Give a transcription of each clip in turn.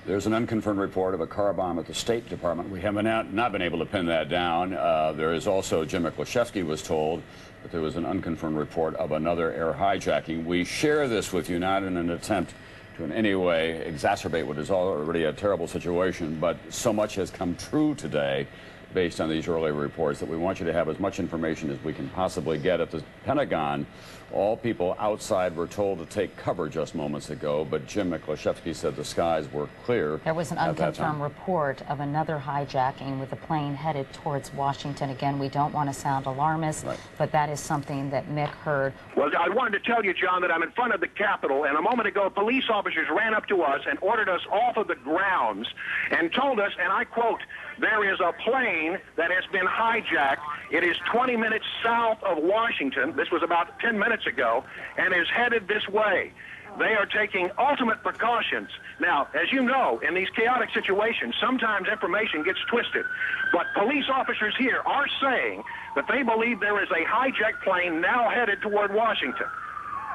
There's an unconfirmed report of a car bomb at the State Department. We have not been able to pin that down. There is also, Jim Miklashevsky was told that there was an unconfirmed report of another air hijacking. We share this with you not in an attempt to in any way exacerbate what is already a terrible situation, but so much has come true today based on these early reports that we want you to have as much information as we can possibly get. At the Pentagon, all people outside were told to take cover just moments ago, but Jim Miklashevsky said the skies were clear. There was an unconfirmed report of another hijacking with a plane headed towards Washington. Again, we don't want to sound alarmist, but that is something that Mick heard. Well, I wanted to tell you, John, that I'm in front of the Capitol, and a moment ago, police officers ran up to us and ordered us off of the grounds and told us, and I quote, "There is a plane that has been hijacked. It is 20 minutes south of Washington." This was about 10 minutes ago, and is headed this way. They are taking ultimate precautions. Now, as you know, in these chaotic situations, sometimes information gets twisted. But police officers here are saying that they believe there is a hijacked plane now headed toward Washington.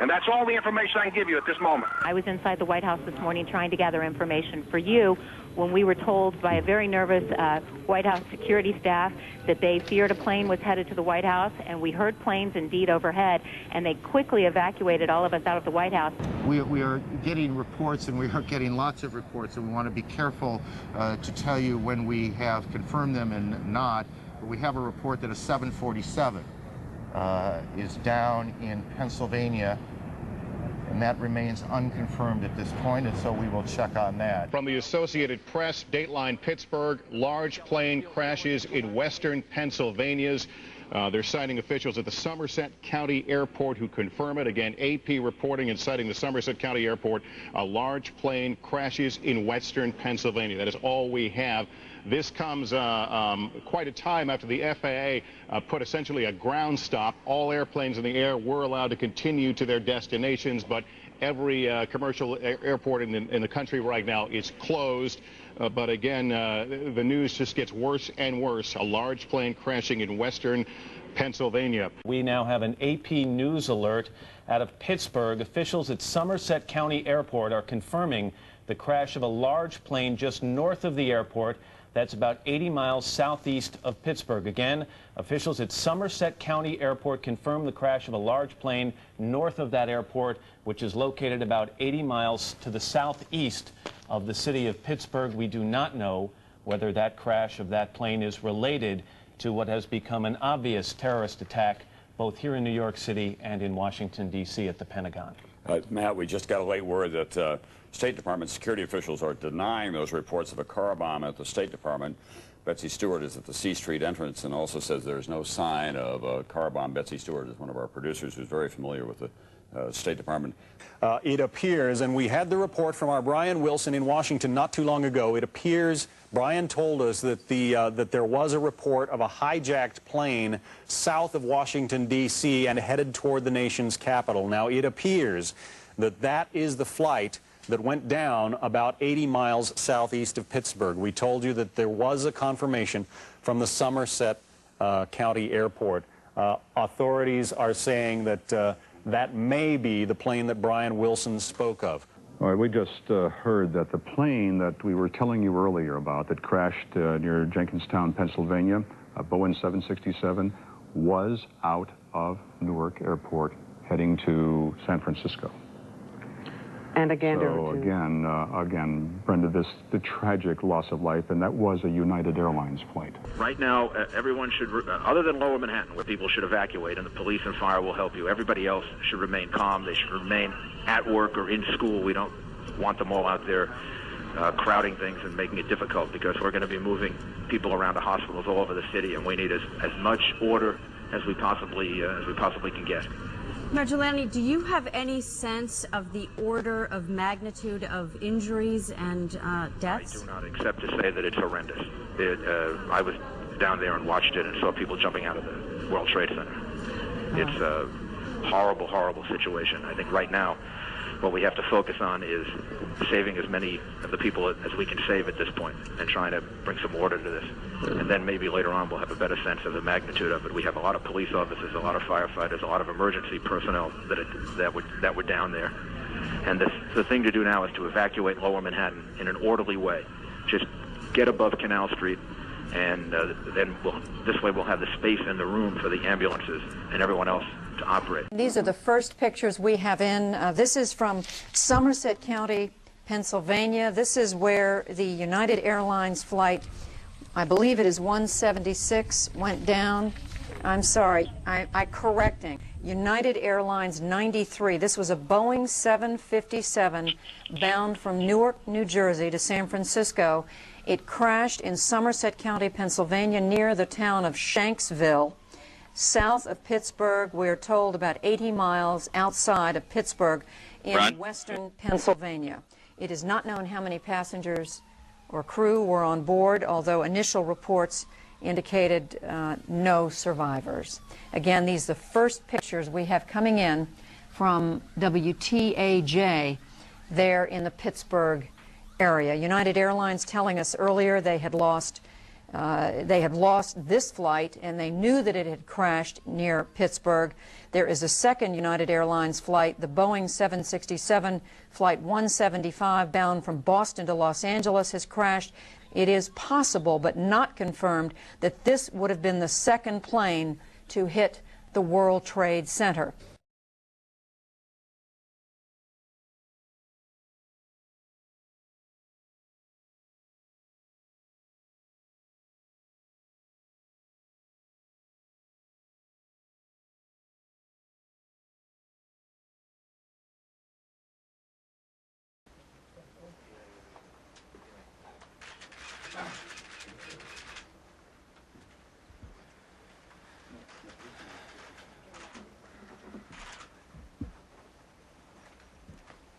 And that's all the information I can give you at this moment. I was inside the White House this morning trying to gather information for you when we were told by a very nervous White House security staff that they feared a plane was headed to the White House, and we heard planes indeed overhead, and they quickly evacuated all of us out of the White House. We are getting reports, and we are getting lots of reports, and we want to be careful to tell you when we have confirmed them and not. But we have a report that a 747 is down in Pennsylvania, and that remains unconfirmed at this point, and so we will check on that. From the Associated Press, Dateline Pittsburgh, large plane crashes in western Pennsylvania. They're citing officials at the Somerset County Airport who confirm it. Again, AP reporting and citing the Somerset County Airport, a large plane crashes in western Pennsylvania. That is all we have. This comes quite a time after the FAA put essentially a ground stop. All airplanes in the air were allowed to continue to their destinations, but every commercial airport in the country right now is closed. But again, the news just gets worse and worse. A large plane crashing in western Pennsylvania. We now have an AP News alert out of Pittsburgh. Officials at Somerset County Airport are confirming the crash of a large plane just north of the airport. That's about 80 miles southeast of Pittsburgh. Again, officials at Somerset County Airport confirmed the crash of a large plane north of that airport, which is located about 80 miles to the southeast of the city of Pittsburgh. We do not know whether that crash of that plane is related to what has become an obvious terrorist attack both here in New York City and in Washington, D.C. at the Pentagon. Matt, we just got a late word that State Department security officials are denying those reports of a car bomb at the State Department. Betsy Stewart is at the C Street entrance and also says there's no sign of a car bomb. Betsy Stewart is one of our producers who's very familiar with the State Department. It appears, and we had the report from our Brian Wilson in Washington not too long ago, it appears, Brian told us that that there was a report of a hijacked plane south of Washington, D.C. and headed toward the nation's capital. Now, it appears that that is the flight that went down about 80 miles southeast of Pittsburgh. We told you that there was a confirmation from the Somerset County Airport. Authorities are saying that that may be the plane that Brian Wilson spoke of. All right, we just heard that the plane that we were telling you earlier about that crashed near Jenkinstown, Pennsylvania, a Boeing 767, was out of Newark Airport heading to San Francisco. And again, so again, Brenda, the tragic loss of life, and that was a United Airlines flight. Right now, everyone should, other than Lower Manhattan, where people should evacuate, and the police and fire will help you, everybody else should remain calm. They should remain at work or in school. We don't want them all out there crowding things and making it difficult, because we're going to be moving people around to hospitals all over the city, and we need as much order as we possibly can get. Marjolani, do you have any sense of the order of magnitude of injuries and deaths? I do not, except to say that it's horrendous. I was down there and watched it and saw people jumping out of the World Trade Center. It's a horrible, horrible situation. I think right now what we have to focus on is saving as many of the people as we can save at this point and trying to bring some order to this. And then maybe later on we'll have a better sense of the magnitude of it. We have a lot of police officers, a lot of firefighters, a lot of emergency personnel that were down there. And the thing to do now is to evacuate Lower Manhattan in an orderly way. Just get above Canal Street, and then this way we'll have the space and the room for the ambulances and everyone else to operate. These are the first pictures we have in. This is from Somerset County, Pennsylvania. This is where the United Airlines flight, I believe it is 176, went down. I'm sorry, I'm correcting. United Airlines 93. This was a Boeing 757 bound from Newark, New Jersey to San Francisco. It crashed in Somerset County, Pennsylvania, near the town of Shanksville, south of Pittsburgh. We're told about 80 miles outside of Pittsburgh in western Pennsylvania. It is not known how many passengers or crew were on board, although initial reports indicated no survivors. Again, these are the first pictures we have coming in from WTAJ there in the Pittsburgh area. United Airlines telling us earlier they had lost this flight, and they knew that it had crashed near Pittsburgh. There is a second United Airlines flight, the Boeing 767 Flight 175, bound from Boston to Los Angeles, has crashed. It is possible, but not confirmed, that this would have been the second plane to hit the World Trade Center.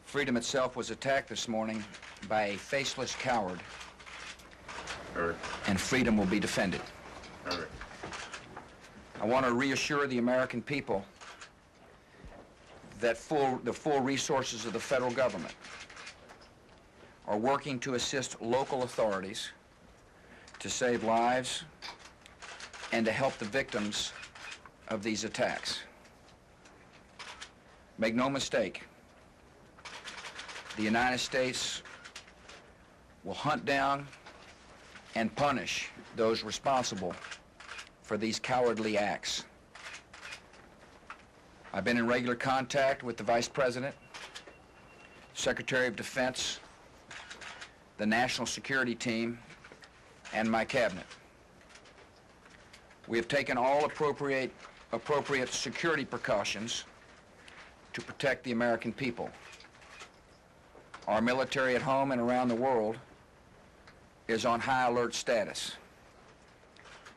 Freedom itself was attacked this morning by a faceless coward, and freedom will be defended. I want to reassure the American people that the full resources of the federal government are working to assist local authorities to save lives and to help the victims of these attacks. Make no mistake, the United States will hunt down and punish those responsible for these cowardly acts. I've been in regular contact with the Vice President, Secretary of Defense, the National Security Team, and my cabinet. We have taken all appropriate security precautions to protect the American people. Our military at home and around the world is on high alert status,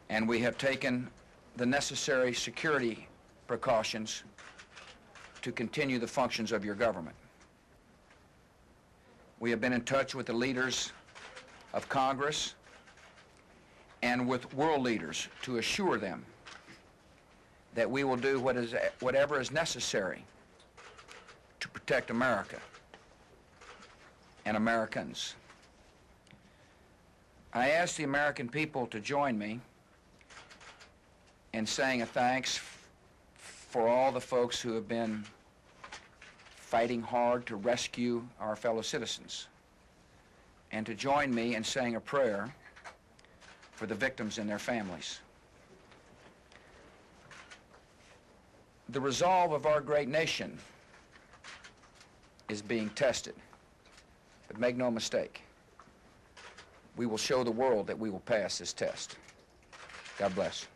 and we have taken the necessary security precautions to continue the functions of your government. We have been in touch with the leaders of Congress and with world leaders to assure them that we will do whatever is necessary to protect America and Americans. I ask the American people to join me in saying a thanks for all the folks who have been fighting hard to rescue our fellow citizens, and to join me in saying a prayer for the victims and their families. The resolve of our great nation is being tested. But make no mistake, we will show the world that we will pass this test. God bless.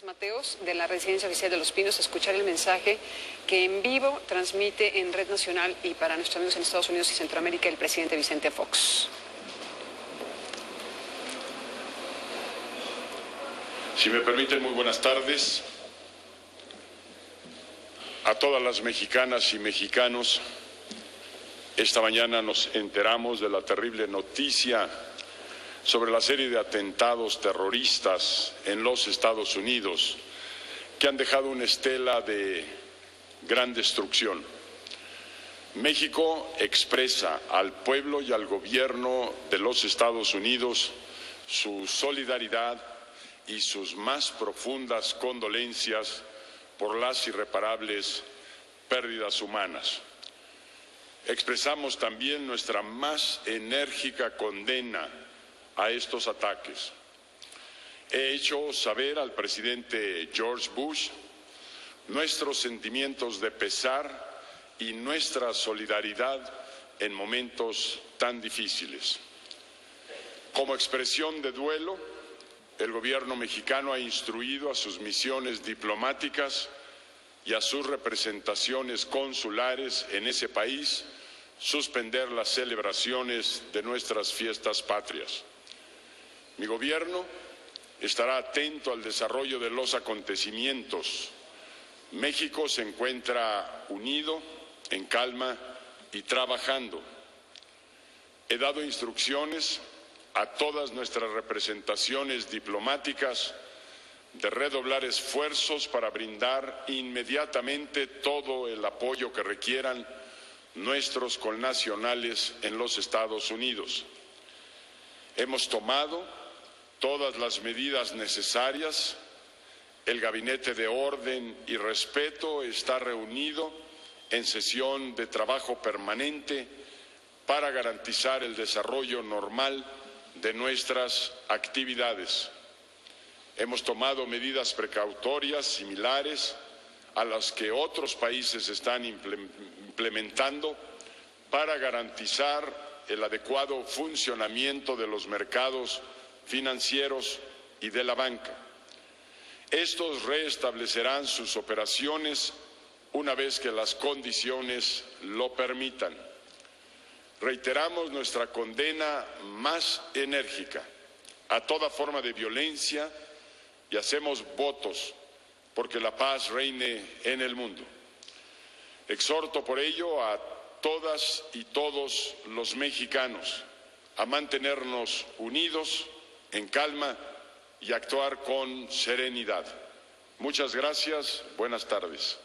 Mateos, de la Residencia Oficial de Los Pinos, escuchar el mensaje que en vivo transmite en Red Nacional y para nuestros amigos en Estados Unidos y Centroamérica el presidente Vicente Fox. Si me permiten, muy buenas tardes a todas las mexicanas y mexicanos Esta mañana nos enteramos de la terrible noticia sobre la serie de atentados terroristas en los Estados Unidos que han dejado una estela de gran destrucción. México expresa al pueblo y al gobierno de los Estados Unidos su solidaridad y sus más profundas condolencias por las irreparables pérdidas humanas. Expresamos también nuestra más enérgica condena a estos ataques. He hecho saber al presidente George Bush nuestros sentimientos de pesar y nuestra solidaridad en momentos tan difíciles. Como expresión de duelo, el gobierno mexicano ha instruido a sus misiones diplomáticas y a sus representaciones consulares en ese país suspender las celebraciones de nuestras fiestas patrias. Mi gobierno estará atento al desarrollo de los acontecimientos. México se encuentra unido, en calma y trabajando. He dado instrucciones a todas nuestras representaciones diplomáticas de redoblar esfuerzos para brindar inmediatamente todo el apoyo que requieran nuestros connacionales en los Estados Unidos. Hemos tomado todas las medidas necesarias. El Gabinete de Orden y Respeto está reunido en sesión de trabajo permanente para garantizar el desarrollo normal de nuestras actividades. Hemos tomado medidas precautorias similares a las que otros países están implementando para garantizar el adecuado funcionamiento de los mercados financieros y de la banca. Estos restablecerán sus operaciones una vez que las condiciones lo permitan. Reiteramos nuestra condena más enérgica a toda forma de violencia y hacemos votos porque la paz reine en el mundo. Exhorto por ello a todas y todos los mexicanos a mantenernos unidos, en calma y actuar con serenidad. Muchas gracias. Buenas tardes.